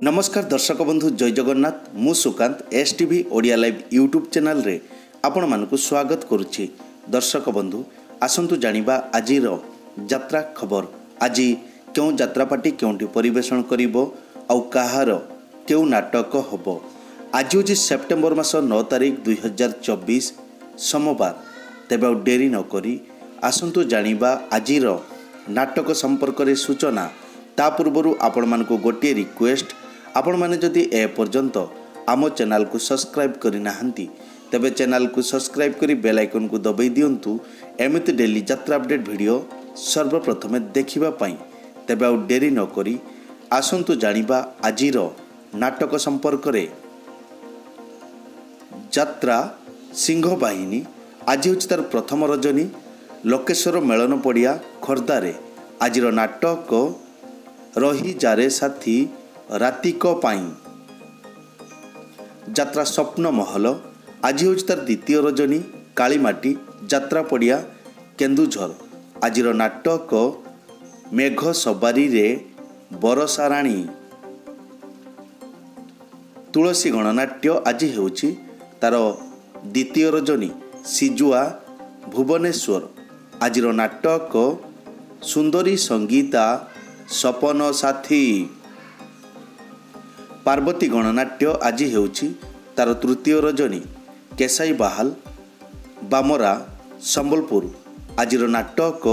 नमस्कार दर्शक बंधु जय जगन्नाथ मु Sukant STV Odia live YouTube channel रे आपण मानकु स्वागत करुछि। दर्शक बंधु आसंतु जानिबा आजिर यात्रा खबर। आज क्यों यात्रा पार्टी क्योंटी परिवेषण करिवो आउ काहार क्यों नाटक हबो। आज होछि सेप्टेम्बर मास 9 तारिख 2024 सोमवार। तेबे आउ डेरी न करी आसंतु जानिबा आजिर नाटक संपर्क रे सूचना। ता पूर्वरु आपण मानकु गोटे रिक्वेस्ट, आपण माने जदि ए पर्यंत आम चैनल को सब्सक्राइब करि नाहंती तेबे चैनल को सब्सक्राइब करी बेल आइकन को दबाई दियंतु एमिति डेली यात्रा अपडेट वीडियो सर्वप्रथमे देखिबा पई। तेबे आउ डेरी न करी आसंतु जानिबा आजिर नाटक संपर्क रे। यात्रा सिंह बाहिनी आज होछि तार प्रथम रजनी लोकेश्वर मेलन पड़िया खोर्धारे। आजिर नाटक रही जारे साथी रातिक पाई। यात्रा स्वप्न महल आज होछि तार द्वितीय रजनी कालीमाटी यात्रा पड़िया केन्दुझर। आजिर नाटक मेघ सवारी रे बरसाराणी। तुलसी गणनाट्य आज होछि तार द्वितीय रजनी सिजुआ भुवनेश्वर। आजिर नाटक सुंदरी संगीता सपन साथी। पार्वती गणनाट्य आज होछि तार तृतीय रजनी केसाई बाहाल बामरा संबलपुर। आजिर नाटक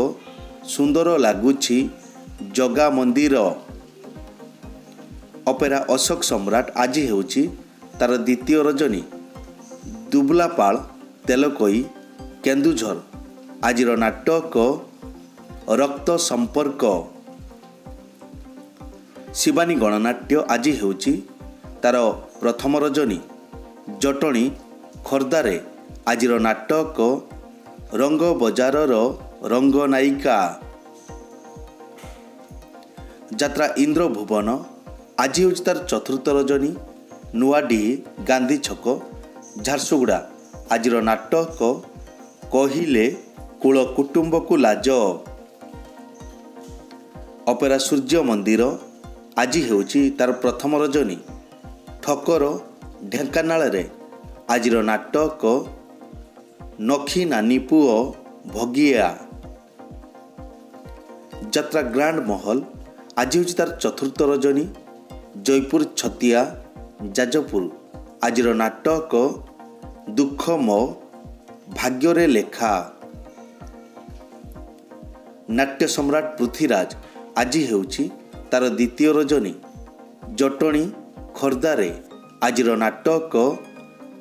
सुंदर लागुछि जगा मंदिर। अपेरा अशोक सम्राट आज होछि तार द्वितीय रजनी दुबलापाल तेलकोई केन्दुझर। आजिर नाटक रक्त संपर्क। शिवानी गणनाट्य आज होछि तार प्रथम रजनी जटणी खोर्धारे। आजिर नाटक रंग बजारर रंग नायिका। यात्रा इंद्र भुवन आज होछि तार चतुर्थ रजनी नुआडी गांधी छक झारसुगुड़ा। आजिर नाटक कहिले कुल कुटुंब को लाज। अपेरा सूर्य मंदिर आज होछि तार प्रथम रजनी ठकर ढेंकानाल रे। आजिर नाटक नखी नानी पुओ भगिया। यात्रा ग्रांड महल आज होछि तार चतुर्थ रजनी जयपुर छतिया जाजपुर। आजिर नाटक दुख मो भाग्य रे लेखा। नाट्य सम्राट पृथ्वीराज आज होछि तार द्वितीय रजनी जटणी खोर्धारे। आजिर नाटक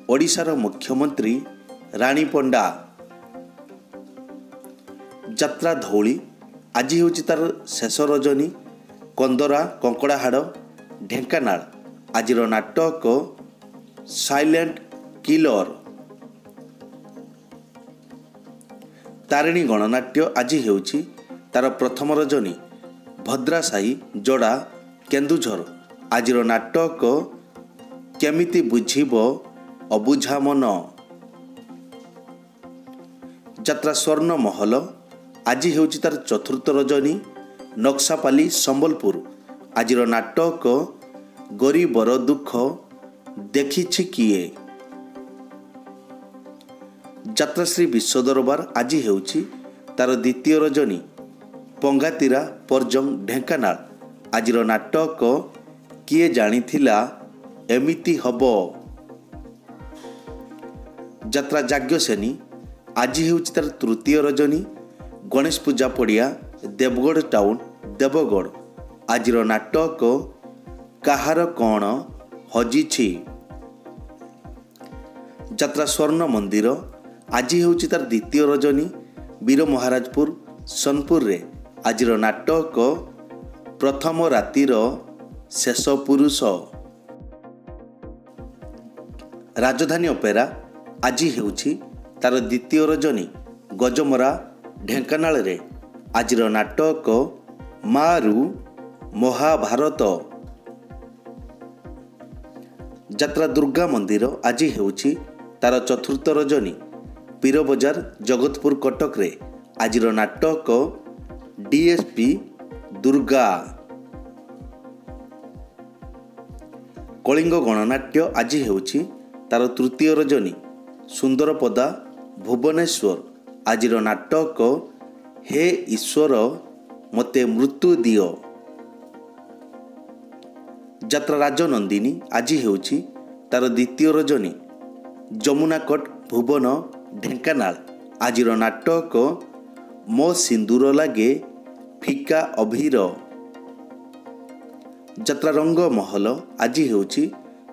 ओडिशार मुख्यमंत्री रानी पंडा। यात्रा धौली आज होछि तार शेष रजनी कंदरा कंकड़ाहाड़ ढेंकानाल। आजिर नाटक साइलेंट किलर। तारिणी गणनाट्य आज होछि तार प्रथम रजनी भद्रासाही जोड़ा केन्दुझर। आजिर नाटक केमिति बुझिब अबुझा मन। यात्रा स्वर्ण महल आज होछि तार चतुर्थ रजनी नक्सापाली संबलपुर। आजिर नाटक गरीबर दुख देखिछि किए। यात्रा श्री विश्व दरबार आज होछि तार द्वितीय रजनी पंगातीरा परजंग ढेंकानाल। आजिर नाटक किए जानिथिला एमिति हबो। यात्रा जाग्यसेनी आज होछि तार तृतीय रजनी गणेश पूजा पड़िया देवगढ़ टाउन देवगढ़। आजिर नाटक काहार कौन हजिछि। यात्रा स्वर्ण मंदिर आज होछि तार द्वितीय रजनी वीर महाराजपुर सोनपुर रे। आजिर नाटक प्रथम रातिर शेष पुरुष। राजधानी अपेरा आज होछि तार द्वितीय रजनी गजमरा ढेंकानाल रे। आजिर नाटक मारू महाभारत। यात्रा दुर्गा मंदिर आज होछि तार चतुर्थ रजनी पीर बजार जगतपुर कटक रे। आजिर नाटक डीएसपी दुर्गा। କଳିଙ୍ଗ ଗଣନାଟ୍ୟ ଆଜି ହେଉଛି ତାର ତୃତୀୟ ରଜନୀ। ସୁନ୍ଦରପଦା ଭୁବନେଶ୍ୱର ଆଜିର ନାଟକ ହେ ଈଶ୍ୱର ମୋତେ ମୃତ୍ୟୁ ଦିଅ। ଯାତ୍ରା ରାଜନନ୍ଦିନୀ ଆଜି ହେଉଛି ତାର ଦ୍ୱିତୀୟ ରଜନୀ। ଯମୁନାକଟ ଭୁବନ ଢେଙ୍କାନାଳ ଆଜିର ନାଟକ ମୋ ସିନ୍ଦୁର ଲାଗେ ଫିକା ଅଭିର। ଯାତ୍ରା ରଙ୍ଗମହଲ ଆଜି ହେଉଛି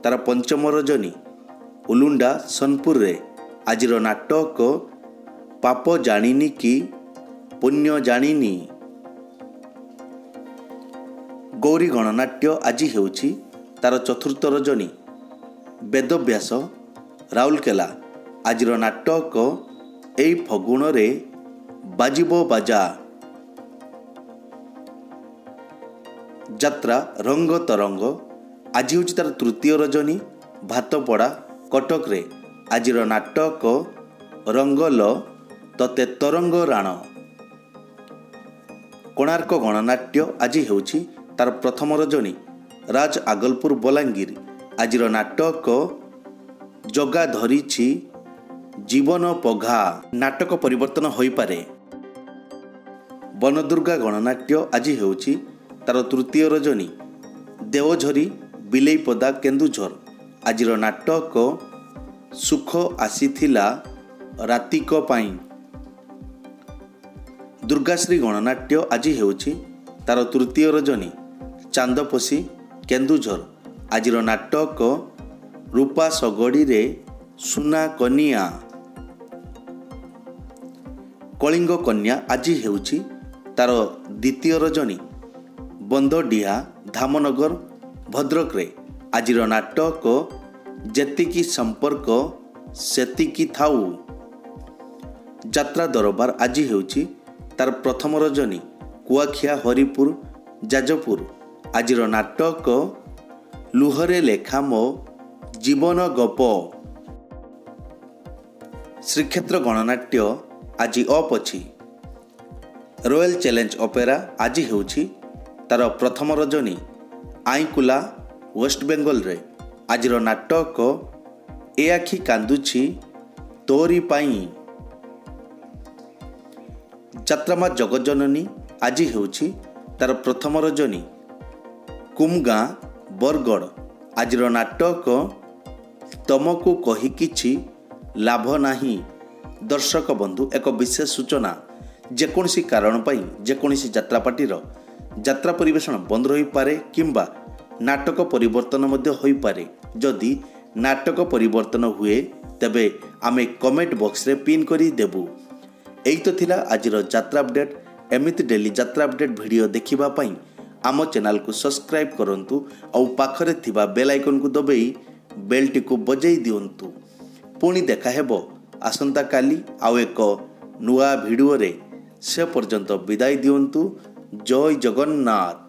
ତାର ପଞ୍ଚମ ରଜନୀ। ଉଲୁଣ୍ଡା ସୋନପୁରରେ ଆଜିର ନାଟକ ପାପ ଜାଣିନି କି ପୁଣ୍ୟ ଜାଣିନି। ଗୌରୀ ଗଣନାଟ୍ୟ ଆଜି ହେଉଛି ତାର ଚତୁର୍ଥ ରଜନୀ। ବେଦବ୍ୟାସ ରାଉରକେଲା ଆଜିର ନାଟକ ଏଇ ଫଗୁଣରେ ବାଜିବ ବାଜା। ଯାତ୍ରା ରଙ୍ଗ ତରଙ୍ଗ ଆଜି ହେଉଛି ତାର ତୃତୀୟ ରଜନୀ। ଭାତପଡ଼ା କଟକରେ ଆଜିର ନାଟକ ରଙ୍ଗଲ ତତେ ତରଙ୍ଗ ରାଣ। କୋଣାର୍କ ଗଣନାଟ୍ୟ ଆଜି ହେଉଛି ତାର ପ୍ରଥମ ରଜନୀ। ରାଜ ଆଗଲପୁର ବଲାଙ୍ଗୀର ଆଜିର ନାଟକ ଜଗା ଧରିଛି ଜୀବନ ପଘା। ନାଟକ ପରିବର୍ତ୍ତନ ହୋଇପାରେ। ବନଦୁର୍ଗା ଗଣନାଟ୍ୟ ଆଜି ହେଉଛି ତାର ତୃତୀୟ ରଜନୀ। ଦେଓଝରି ବିଲେଇପଦା କେନ୍ଦୁଝର ଆଜିର ନାଟକ ସୁଖ ଆସିଥିଲା ରାତିକ ପାଇଁ। ଦୁର୍ଗାଶ୍ରୀ ଗଣନାଟ୍ୟ ଆଜି ହେଉଛି ତାର ତୃତୀୟ ରଜନୀ। ଚାନ୍ଦପୋଷି କେନ୍ଦୁଝର ଆଜିର ନାଟକ ରୂପା ଶଗଡ଼ିରେ ସୁନା କନିଆ। କଳିଙ୍ଗ କନ୍ୟା ଆଜି ହେଉଛି ତାର ଦ୍ୱିତୀୟ ରଜନୀ। ବନ୍ଦଡିହା ଧାମନଗର ଭଦ୍ରକରେ ଆଜିର ନାଟକ ଯେତିକି ସମ୍ପର୍କ ସେତିକି ଥାଉ। ଯାତ୍ରା ଦରବାର ଆଜି ହେଉଛି ତାର ପ୍ରଥମ ରଜନୀ। କୁଆଖିଆ ହରିପୁର ଯାଜପୁର ଆଜିର ନାଟକ ଲୁହରେ ଲେଖା ମୋ ଜୀବନ ଗପ। ଶ୍ରୀକ୍ଷେତ୍ର ଗଣନାଟ୍ୟ ଆଜି ଅପ୍ ଅଛି। ରୟାଲ ଚ୍ୟାଲେଞ୍ଜ ଅପେରା ଆଜି ହେଉଛି ତାର ପ୍ରଥମ ରଜନୀ। ଆଇଁକୁଲା ୱେଷ୍ଟବେଙ୍ଗଲରେ ଆଜିର ନାଟକ ଏ ଆଖି କାନ୍ଦୁଛି ତୋରି ପାଇଁ। ଯାତ୍ରାମା ଜଗଜନନୀ ଆଜି ହେଉଛି ତାର ପ୍ରଥମ ରଜନୀ। କୁମଗାଁ ବରଗଡ଼ ଆଜିର ନାଟକ ତମକୁ କହି କିଛି ଲାଭ ନାହିଁ। ଦର୍ଶକ ବନ୍ଧୁ, ଏକ ବିଶେଷ ସୂଚନା, ଯେକୌଣସି କାରଣ ପାଇଁ ଯେକୌଣସି ଯାତ୍ରାପାର୍ଟିର ଯାତ୍ରା ପରିବେଷଣ ବନ୍ଦ ରହିପାରେ କିମ୍ବା ନାଟକ ପରିବର୍ତ୍ତନ ମଧ୍ୟ ହୋଇପାରେ। ଯଦି ନାଟକ ପରିବର୍ତ୍ତନ ହୁଏ ତେବେ ଆମେ କମେଣ୍ଟ ବକ୍ସରେ ପିନ୍ କରି ଦେବୁ। ଏଇ ତ ଥିଲା ଆଜିର ଯାତ୍ରା ଅପଡେଟ୍। ଏମିତି ଡେଲି ଯାତ୍ରା ଅପଡେଟ୍ ଭିଡ଼ିଓ ଦେଖିବା ପାଇଁ ଆମ ଚ୍ୟାନେଲକୁ ସବସ୍କ୍ରାଇବ୍ କରନ୍ତୁ ଆଉ ପାଖରେ ଥିବା ବେଲ୍ ଆଇକନ୍କୁ ଦବାଇ ବେଲ୍ଟିକୁ ବଜାଇ ଦିଅନ୍ତୁ। ପୁଣି ଦେଖା ହେବ ଆସନ୍ତାକାଲି ଆଉ ଏକ ନୂଆ ଭିଡ଼ିଓରେ। ସେ ପର୍ଯ୍ୟନ୍ତ ବିଦାୟ ଦିଅନ୍ତୁ। ଜୟ ଜଗନ୍ନାଥ।